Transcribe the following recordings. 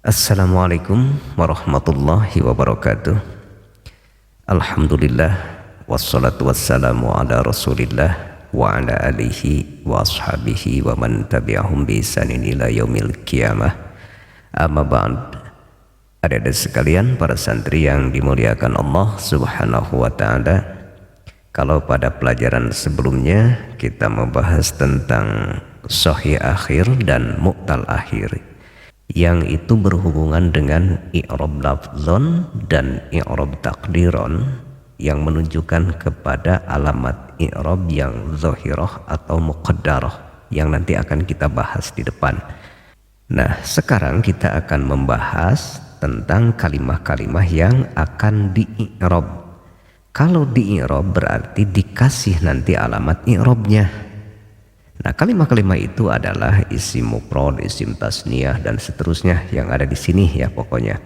Assalamualaikum warahmatullahi wabarakatuh. Alhamdulillah wassalatu wassalamu ala rasulillah wa ala alihi wa ashabihi wa man tabi'ahum bi ihsanin ila yaumil qiyamah. Amma ba'd. Adik-adik sekalian, para santri yang dimuliakan Allah Subhanahu wa taala. Kalau pada pelajaran sebelumnya kita membahas tentang sahih akhir dan mu'tal akhir, yang itu berhubungan dengan i'rab lafzon dan i'rab takdiron, yang menunjukkan kepada alamat i'rab yang zahirah atau muqaddarah, yang nanti akan kita bahas di depan. Nah, sekarang kita akan membahas tentang kalimah-kalimah yang akan di-i'rab. Kalau di-i'rab berarti dikasih nanti alamat i'rabnya. Nah, kalimah-kalimah itu adalah isim mufrad, isim tasniyah, dan seterusnya yang ada di sini ya pokoknya.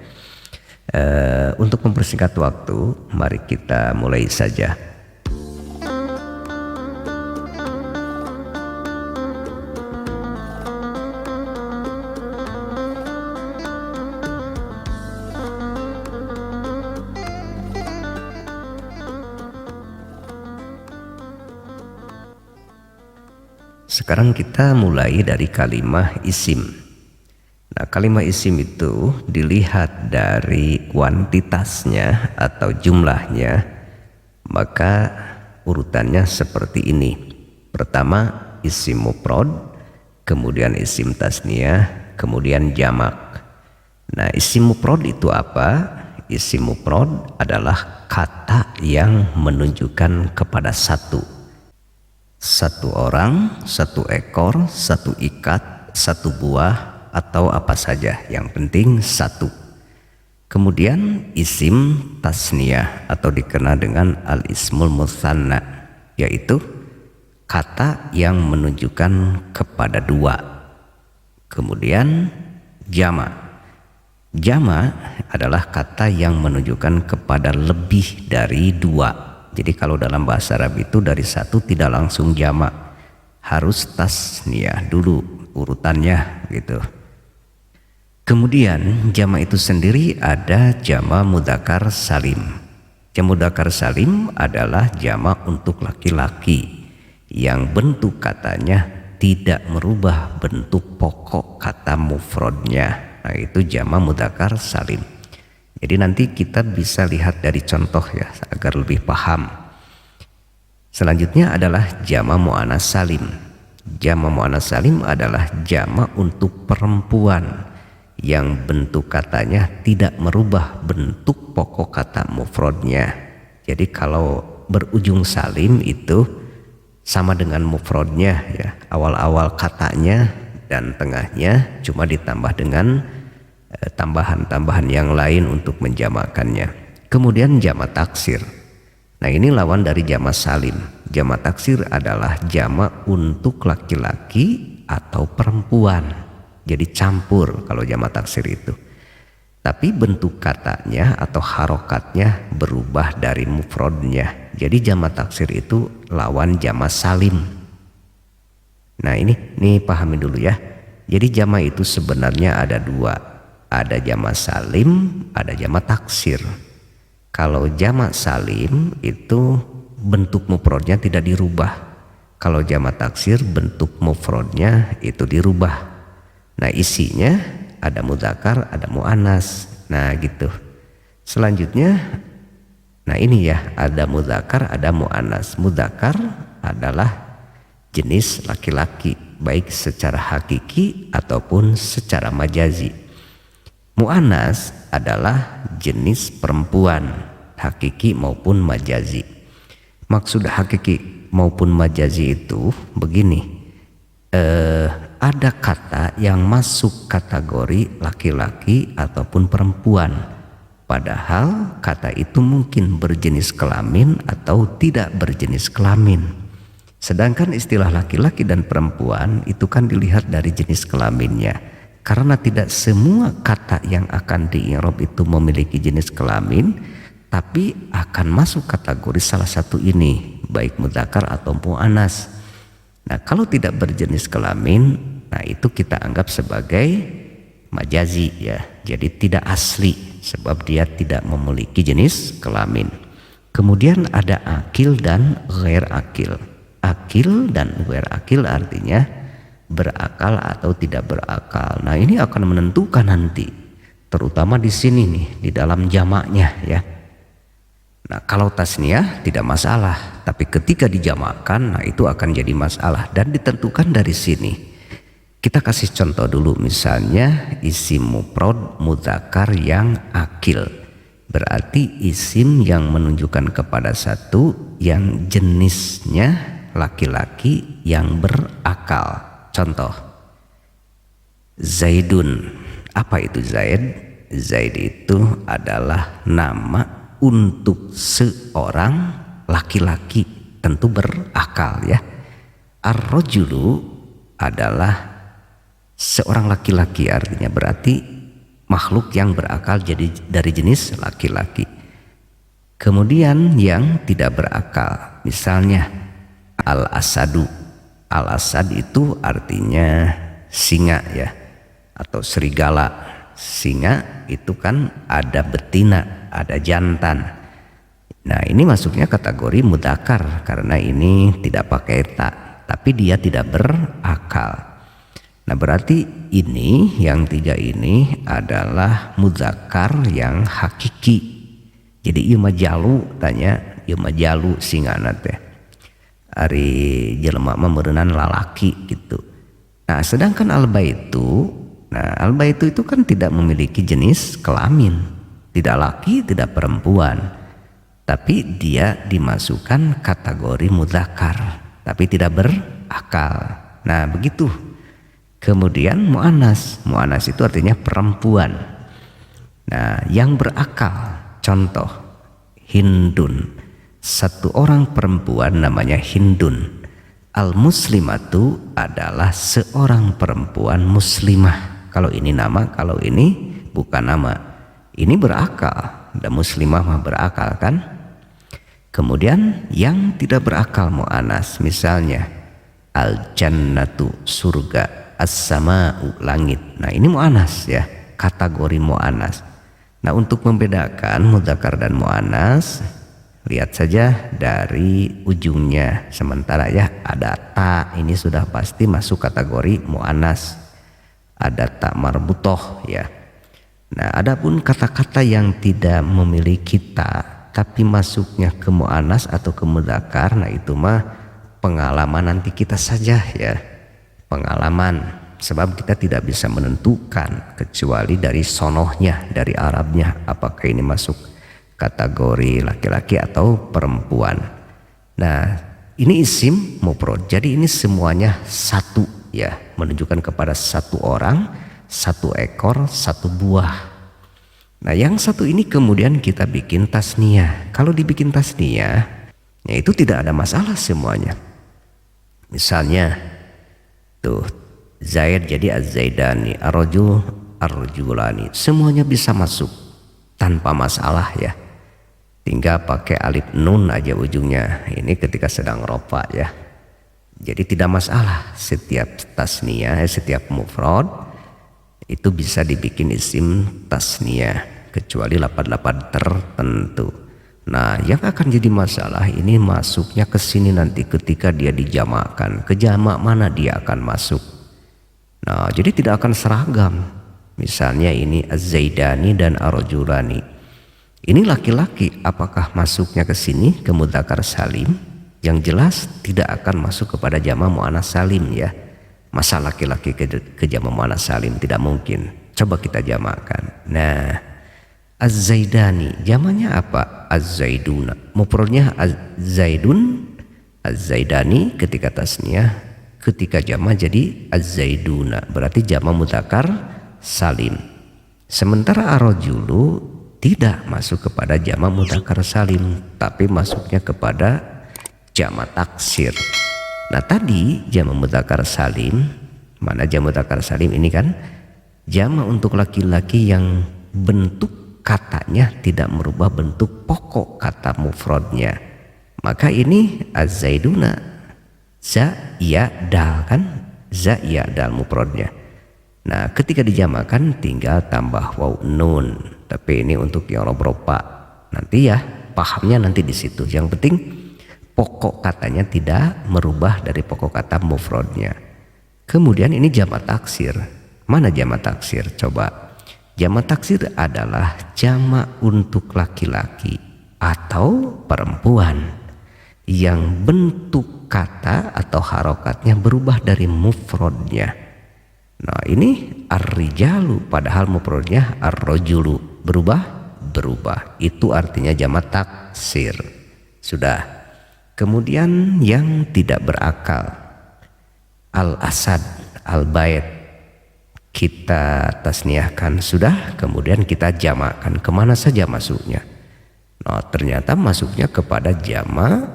Untuk mempersingkat waktu, mari kita mulai saja. Sekarang kita mulai dari kalimah isim. Nah, kalimah isim itu dilihat dari kuantitasnya atau jumlahnya, maka urutannya seperti ini. Pertama isim mufrad, kemudian isim tasniyah, kemudian jamak. Nah, isim mufrad itu apa? Isim mufrad adalah kata yang menunjukkan kepada satu orang, satu ekor, satu ikat, satu buah, atau apa saja, yang penting satu. Kemudian isim tasniyah atau dikenal dengan al-ismul mutsanna, yaitu kata yang menunjukkan kepada dua. Kemudian jama'. Jama' adalah kata yang menunjukkan kepada lebih dari dua. Jadi kalau dalam bahasa Arab itu dari satu tidak langsung jamak, harus tasniyah dulu urutannya gitu. Kemudian jamak itu sendiri ada jamak mudzakkar salim. Jamak mudzakkar salim adalah jamak untuk laki-laki yang bentuk katanya tidak merubah bentuk pokok kata mufradnya. Nah, itu jamak mudzakkar salim. Jadi nanti kita bisa lihat dari contoh ya agar lebih paham. Selanjutnya adalah jamak muannats salim. Jamak muannats salim adalah jamak untuk perempuan yang bentuk katanya tidak merubah bentuk pokok kata mufradnya. Jadi kalau berujung salim itu sama dengan mufradnya ya. Awal-awal katanya dan tengahnya cuma ditambah dengan tambahan-tambahan yang lain untuk menjamakkannya. Kemudian jamak taksir. Nah, ini lawan dari jamak salim. Jamak taksir adalah jamak untuk laki-laki atau perempuan. Jadi campur kalau jamak taksir itu. Tapi bentuk katanya atau harokatnya berubah dari mufradnya. Jadi jamak taksir itu lawan jamak salim. Nah, ini pahami dulu ya. Jadi jamak itu sebenarnya ada dua. Ada jamak salim, ada jamak taksir. Kalau jamak salim itu bentuk mufradnya tidak dirubah. Kalau jamak taksir bentuk mufradnya itu dirubah. Nah, isinya ada mudzakkar, ada muannats. Nah, gitu. Selanjutnya, nah ini ya, ada mudzakkar, ada muannats. Mudzakkar adalah jenis laki-laki, baik secara hakiki ataupun secara majazi. Muannats adalah jenis perempuan, hakiki maupun majazi. Maksud hakiki maupun majazi itu begini, ada kata yang masuk kategori laki-laki ataupun perempuan, padahal kata itu mungkin berjenis kelamin atau tidak berjenis kelamin. Sedangkan istilah laki-laki dan perempuan itu kan dilihat dari jenis kelaminnya. Karena tidak semua kata yang akan di-i'rab itu memiliki jenis kelamin, tapi akan masuk kategori salah satu ini, baik mudzakkar atau muannats. Nah, kalau tidak berjenis kelamin, nah itu kita anggap sebagai majazi ya, jadi tidak asli sebab dia tidak memiliki jenis kelamin. Kemudian ada akil dan ghair akil. Akil dan ghair akil artinya berakal atau tidak berakal. Nah, ini akan menentukan nanti, terutama di sini nih, di dalam jamaknya ya. Nah, kalau tasniyah tidak masalah, tapi ketika dijamakkan, nah itu akan jadi masalah dan ditentukan dari sini. Kita kasih contoh dulu, misalnya isim mufrad mudzakkar yang akil, berarti isim yang menunjukkan kepada satu yang jenisnya laki-laki yang berakal. Contoh, Zaidun. Apa itu Zaid? Zaid itu adalah nama untuk seorang laki-laki, tentu berakal ya. Ar-rajulu adalah seorang laki-laki, artinya berarti makhluk yang berakal jadi dari jenis laki-laki. Kemudian yang tidak berakal, misalnya al-asadu. Al-asad itu artinya singa ya, atau serigala. Singa itu kan ada betina, ada jantan. Nah, ini masuknya kategori mudzakkar karena ini tidak pakai ta, tapi dia tidak berakal. Nah, berarti ini yang tiga ini adalah mudzakkar yang hakiki. Jadi ieu mah jalu, tanya ieu mah jalu singana teh. Ari jelema mah meureunana lalaki gitu. Nah, sedangkan al-baitu, nah al-baitu itu kan tidak memiliki jenis kelamin, tidak laki, tidak perempuan, tapi dia dimasukkan kategori mudzakkar, tapi tidak berakal. Nah, begitu. Kemudian muannas, muannas itu artinya perempuan. Nah, yang berakal, contoh Hindun. Satu orang perempuan namanya Hindun. Al-muslimatu adalah seorang perempuan muslimah. Kalau ini nama, kalau ini bukan nama. Ini berakal, dan muslimah mah berakal kan. Kemudian yang tidak berakal mu'anas, misalnya al-jannatu surga, as-sama'u langit. Nah, ini mu'anas ya, kategori mu'anas. Nah, untuk membedakan mudzakkar dan mu'anas, lihat saja dari ujungnya. Sementara ya ada ta, ini sudah pasti masuk kategori mu'anas. Ada ta marbutoh ya. Nah, adapun kata-kata yang tidak memiliki ta tapi masuknya ke mu'anas atau ke mudzakkar, nah itu mah pengalaman nanti kita saja ya. Pengalaman, sebab kita tidak bisa menentukan kecuali dari sonohnya, dari Arabnya, apakah ini masuk kategori laki-laki atau perempuan. Nah, ini isim mufrad, jadi ini semuanya satu ya, menunjukkan kepada satu orang, satu ekor, satu buah. Nah, yang satu ini kemudian kita bikin tasniyah. Kalau dibikin tasniyah, ya itu tidak ada masalah semuanya. Misalnya tuh Zaid jadi az-zaidani, ar-rajul ar-rajulani, semuanya bisa masuk tanpa masalah ya. Tinggal pakai alif nun aja ujungnya. Ini ketika sedang rofa ya. Jadi tidak masalah, setiap tasniyah, setiap mufrad itu bisa dibikin isim tasniyah kecuali lapan-lapan tertentu. Nah, yang akan jadi masalah ini masuknya ke sini nanti ketika dia dijamakkan. Ke jamak mana dia akan masuk? Nah, jadi tidak akan seragam. Misalnya ini az-zaidani dan ar-rajulani. Ini laki-laki, apakah masuknya ke sini ke mudzakkar salim? Yang jelas tidak akan masuk kepada jamak muannas salim ya. Masa laki-laki ke jamak muannas salim? Tidak mungkin. Coba kita jamakkan. Nah, az-zaidani jamaknya apa? Az-zaiduna. Mufradnya az-zaidun, az-zaidani ketika tasniyah, ketika jamak jadi az-zaiduna. Berarti jamak mudzakkar salim. Sementara ar-rajulu tidak masuk kepada jamak mudzakkar salim, tapi masuknya kepada jamak taksir. Nah, tadi jamak mudzakkar salim, mana jamak mudzakkar salim ini kan jamak untuk laki-laki yang bentuk katanya tidak merubah bentuk pokok kata mufradnya. Maka ini az-zaiduna, za ya dal kan, za ya dal mufradnya. Nah, ketika dijamakan tinggal tambah waw nun. Tapi ini untuk i'rab rofa. Nanti ya, pahamnya nanti di situ. Yang penting pokok katanya tidak merubah dari pokok kata mufradnya. Kemudian ini jamak taksir. Mana jamak taksir? Coba. Jamak taksir adalah jamak untuk laki-laki atau perempuan yang bentuk kata atau harokatnya berubah dari mufradnya. Nah, ini ar-rijalu padahal mufradnya ar-rajulu, berubah. Itu artinya jamak taksir. Sudah. Kemudian yang tidak berakal, al-asad, al-bait, kita tasniahkan sudah, kemudian kita jamakkan. Kemana saja masuknya? Nah, ternyata masuknya kepada jamak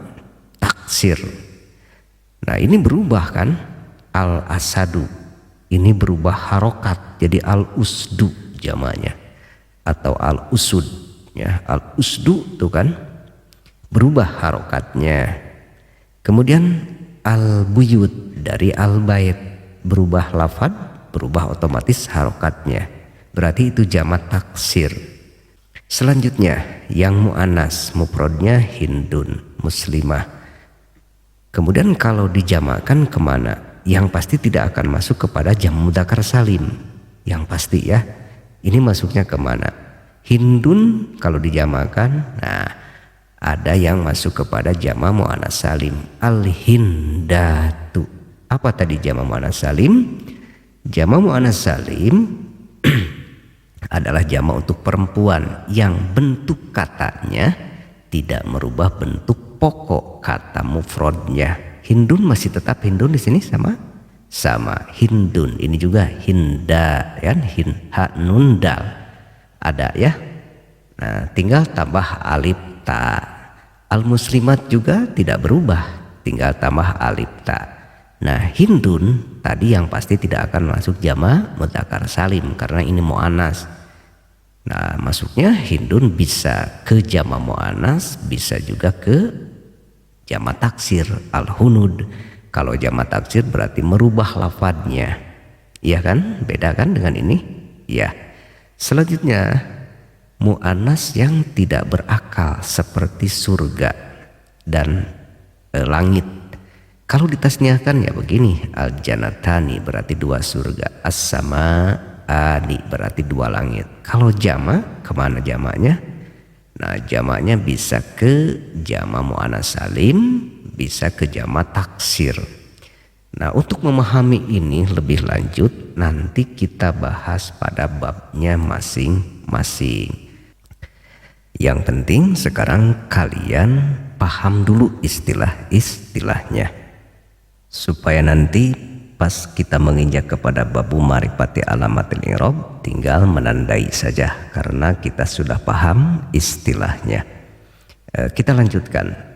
taksir. Nah, ini berubah kan, al-asadu ini berubah harokat jadi al-usdu jamaknya, atau al-usud ya. Al-usdu tuh kan berubah harokatnya. Kemudian al-buyut dari al-bait berubah lafad, berubah otomatis harokatnya, berarti itu jamak taksir. Selanjutnya yang mu'anas, mufradnya hindun, muslimah. Kemudian kalau dijamakkan kemana? Yang pasti tidak akan masuk kepada jamak mudzakkar salim. Yang pasti ya. Ini masuknya kemana? Hindun kalau dijamakkan. Nah, ada yang masuk kepada jamak muannas salim. Al-hindatu. Apa tadi jamak muannas salim? Jamak muannas salim adalah jamak untuk perempuan yang bentuk katanya tidak merubah bentuk pokok kata mufradnya. Hindun masih tetap hindun di sini sama hindun. Ini juga hinda kan, ha nun dal ada ya. Nah, tinggal tambah alif ta. Al muslimat juga tidak berubah, tinggal tambah alif ta. Nah, hindun tadi yang pasti tidak akan masuk jamak mudzakkar salim karena ini muannas. Nah, masuknya hindun bisa ke jamak muannas, bisa juga ke jamak taksir al-hunud. Kalau jamak taksir berarti merubah lafadznya. Iya kan? Beda kan dengan ini? Ya. Selanjutnya mu'annas yang tidak berakal seperti surga dan langit. Kalau ditasniahkan ya begini, al-jannatani berarti dua surga, as-sama'ani berarti dua langit. Kalau jamak, kemana jamaknya? Nah, jamaknya bisa ke jamak muannas salim, bisa ke jamak taksir. Nah, untuk memahami ini lebih lanjut nanti kita bahas pada babnya masing-masing. Yang penting sekarang kalian paham dulu istilah-istilahnya, supaya nanti pas kita menginjak kepada babu ma'rifati alamatil i'rab tinggal menandai saja karena kita sudah paham istilahnya. Kita lanjutkan.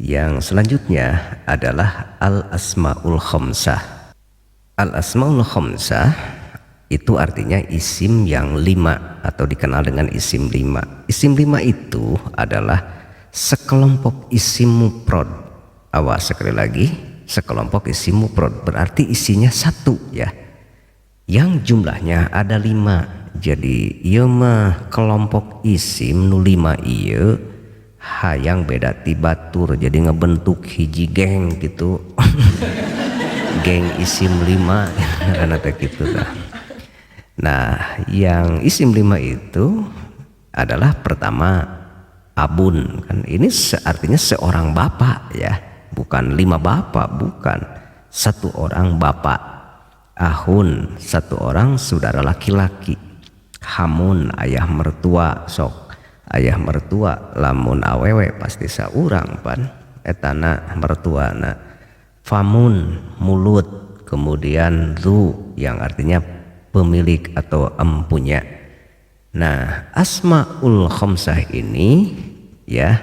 Yang selanjutnya adalah al-asmaul khamsah. Al-asmaul khamsah itu artinya isim yang 5 atau dikenal dengan isim 5. Isim 5 itu adalah sekelompok isim mufrad. Awas sekali lagi, sekelompok isim mufrad berarti isinya satu ya, yang jumlahnya ada 5. Jadi ieu mah kelompok isim nu 5 ieu hayang beda tibatur jadi ngebentuk hiji geng gitu. Geng isim 5 karena gitu dah. Nah, yang isim 5 itu adalah pertama abun kan, ini artinya seorang bapak ya, bukan 5 bapak, bukan, satu orang bapak. Ahun, satu orang saudara laki-laki. Hamun, ayah mertua, sok ayah mertua, lamun awewe pasti saurang pan etana mertuana. Famun, mulut, kemudian zu yang artinya pemilik atau empunya. Nah, asmaul khamsah ini ya,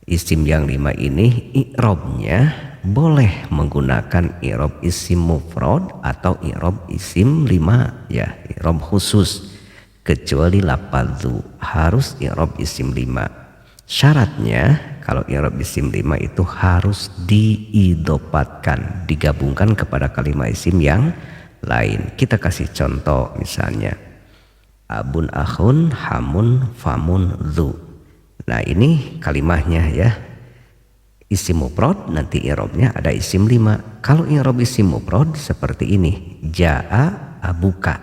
isim yang 5 ini i'rabnya boleh menggunakan i'rab isim mufrad atau i'rab isim 5 ya, i'rab khusus, kecuali lafadzu harus i'rab isim 5. Syaratnya kalau i'rab isim 5 itu harus diidopatkan, digabungkan kepada kalimat isim yang lain. Kita kasih contoh misalnya abun akhun hamun famun dzu. Nah ini kalimahnya ya, isim mufrad nanti i'rabnya ada isim 5. Kalau i'rab isim mufrad seperti ini, jaa abuka.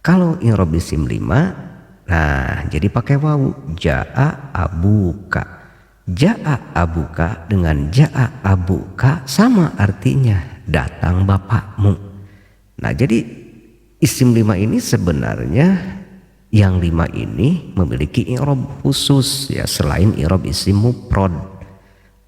Kalau i'rab isim 5, nah jadi pakai wawu, jaa abuka. Jaa abuka dengan jaa abuka sama artinya, datang bapakmu. Nah jadi isim 5 ini sebenarnya yang 5 ini memiliki i'rab khusus ya, selain i'rab isim mufrad.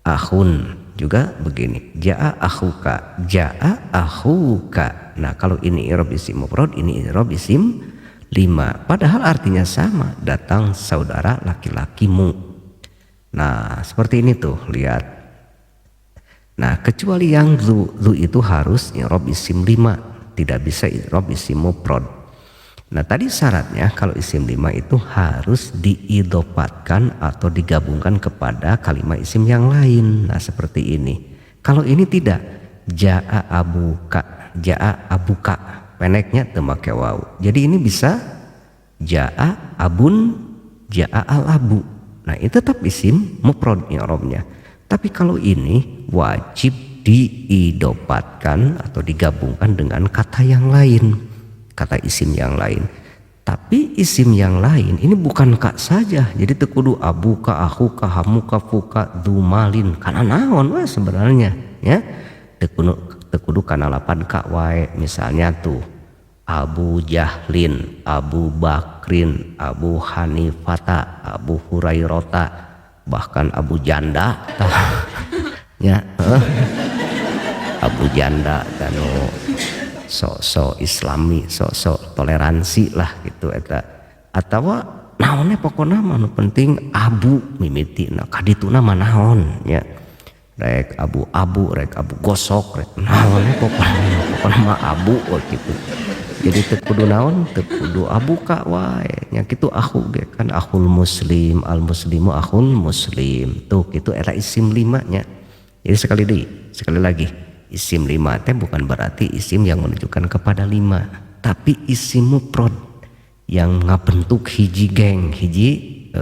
Akhun juga begini, jaa akhuka, jaa akhuka. Nah kalau ini i'rab isim mufrad, ini i'rab isim 5, padahal artinya sama, datang saudara laki-lakimu. Nah seperti ini tuh, lihat. Nah kecuali yang zu itu harus i'rab isim 5, tidak bisa i'rab isim mufrad. Nah tadi syaratnya kalau isim 5 itu harus diidopatkan atau digabungkan kepada kalimat isim yang lain. Nah seperti ini. Kalau ini tidak, jaa abuka, jaa abuka, pendeknya temake wawu. Jadi ini bisa jaa abun, jaa al abu. Nah itu tetap isim mufrad i'rabnya. Tapi kalau ini wajib diidopatkan atau digabungkan dengan kata yang lain, kata isim yang lain. Tapi isim yang lain ini bukan kak saja, jadi tekudu abuka, akhuka, hamuka, fuka, dumalin, karena naon wah sebenarnya ya, tekudu kana 8 kak wae. Misalnya tuh Abu Jahlin, Abu Bakrin, Abu Hanifata, Abu Hurairota, bahkan Abu Janda ya Abu Janda dan sok islami, sok toleransi lah gitu eta. Atawa naonnya pokoknya mah penting abu mimiti, nah kadituna mah naon ya, rek abu-abu, rek abu gosok, rek naonnya pokoknya mah abu gitu. Jadi tekudu naon, tekudu abu kak wae nya kitu. Akhu ge kan akhul muslim, al muslimu akhul muslim tuh gitu, eta isim 5 nya. Jadi sekali lagi isim 5 teh bukan berarti isim yang menunjukkan kepada 5, tapi isim mufrad yang ngabentuk hiji geng, hiji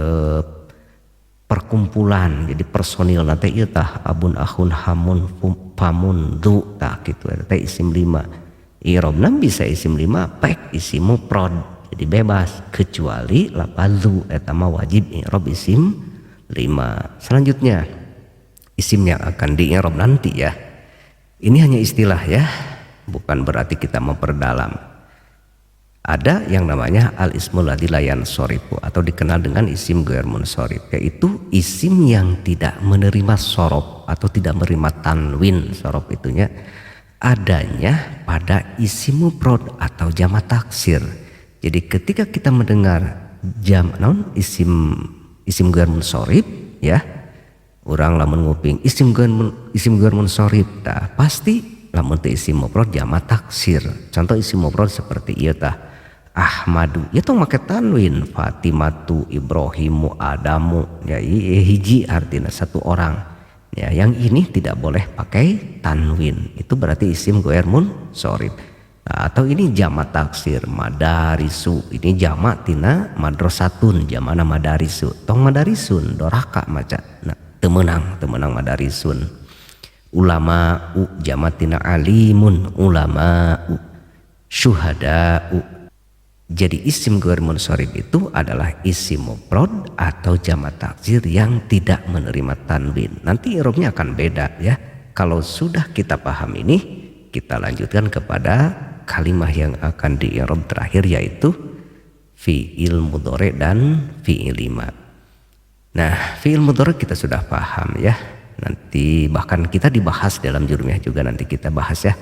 perkumpulan, jadi personil nanti ieu tah abun akhun hamun famun dzu tah gitu, teh isim 5. I'rabna bisa isim 5 pek isim mufrad, jadi bebas, kecuali lafaz dzu eta mah wajib i'rab isim 5. Selanjutnya isim yang akan di-i'rab nanti ya. Ini hanya istilah ya, bukan berarti kita memperdalam. Ada yang namanya al-ismul ladzi la yansorifu atau dikenal dengan isim ghair munsorif, yaitu isim yang tidak menerima sorof atau tidak menerima tanwin. Sorof itunya adanya pada isim mufrad atau jamak taksir. Jadi ketika kita mendengar isim ghair munsorif ya, orang lamun nguping isim ghair munsorif tah pasti lamun teu isim mufrad jamak taksir. Contoh isim mufrad seperti ieu tah Ahmadu, ieu tong make tanwin, Fatimatu, Ibrahimu, Adamu, ya hiji artinya satu orang. Ya yang ini tidak boleh pakai tanwin, itu berarti isim ghair munsorif. Nah, atau ini jamak taksir, madarisu, ini jamak tina madrasatun, jamana madarisu, tong madarisun doraka maca. Nah temenang madarisun. Ulama jamatina alimun, ulama syuhada. Jadi isim ghair munsorif itu adalah isim mufrad atau jamak taksir yang tidak menerima tanwin. Nanti i'rabnya akan beda ya. Kalau sudah kita paham ini, kita lanjutkan kepada kalimat yang akan di-i'rab terakhir, yaitu fi'il mudhari dan fi'il 5. Nah, fi'il mudhari kita sudah paham ya. Nanti bahkan kita dibahas dalam jurumiyah juga, nanti kita bahas ya.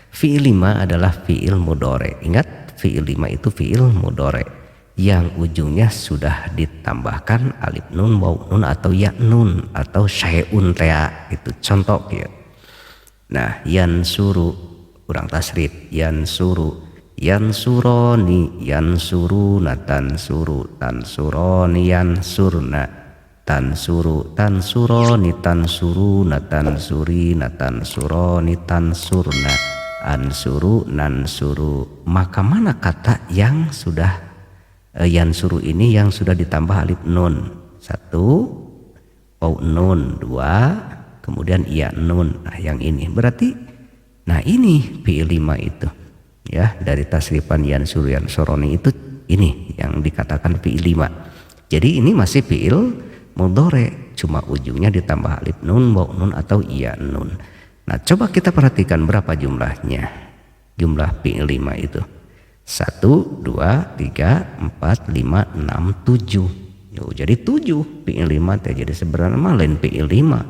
Fi'il 5 adalah fi'il mudhari. Ingat, fi'il 5 itu fi'il mudhari yang ujungnya sudah ditambahkan alif nun, waw nun atau ya nun atau syai'un tea itu. Contoh ya. Nah, yansuru urang tasrif, yansuru, yansuroni, yansuruna, tansuru, tansuroni, yansurna, tansuru, tansuroni, tansuruna, tansurina, tansuroni, tansurna. ansuru, nansuru. Maka mana kata yang sudah yansuru ini yang sudah ditambah alif nun? 1 waw nun, 2 kemudian iya nun. Nah yang ini berarti, nah ini fi'il 5 itu ya, dari tasrifan yansuru yansuroni itu, ini yang dikatakan fi'il 5. Jadi ini masih fi'il mudhari, cuma ujungnya ditambah alif nun, waw nun atau iya nun. Nah coba kita perhatikan berapa jumlahnya, jumlah fi'il 5 itu 1, 2, 3, 4, 5, 6, 7. Yo, jadi 7 fi'il 5 teh. Jadi sebenarnya mah lain fi'il 5,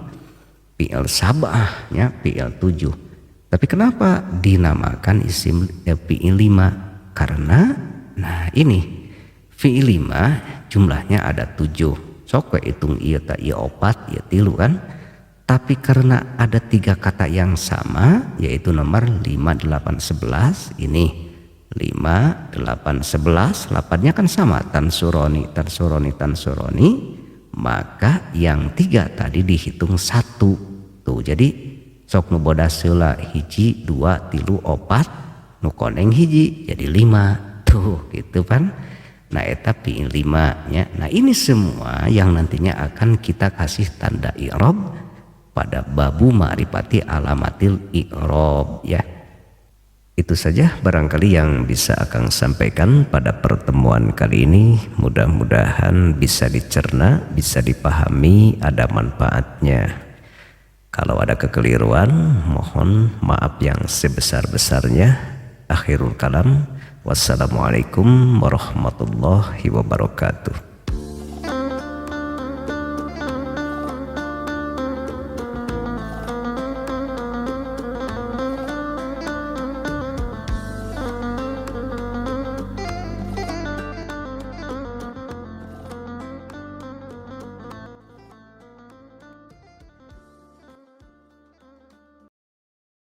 fi'il sabah ya, fi'il 7. Tapi kenapa dinamakan isim fi'il 5? Karena nah ini fi'il 5 jumlahnya ada 7. Sok we hitung ieu ta ieu 4 ieu 3 kan. Tapi karena ada 3 kata yang sama, yaitu nomor 5, 8, 11, ini 5, 8, 11, lapannya kan sama, tansuroni, tansuroni, tansuroni, maka yang 3 tadi dihitung 1. Tuh, jadi sok nu bodas heula 1, 2, 3, 4, nu koneng hiji jadi 5. Tuh, gitu kan. Nah, eta fi'il 5 nya. Nah, ini semua yang nantinya akan kita kasih tanda i'rab pada babu ma'rifati alamatil i'rab ya. Itu saja barangkali yang bisa Akang sampaikan pada pertemuan kali ini. Mudah-mudahan bisa dicerna, bisa dipahami, ada manfaatnya. Kalau ada kekeliruan, mohon maaf yang sebesar-besarnya. Akhirul kalam, wassalamualaikum warahmatullahi wabarakatuh.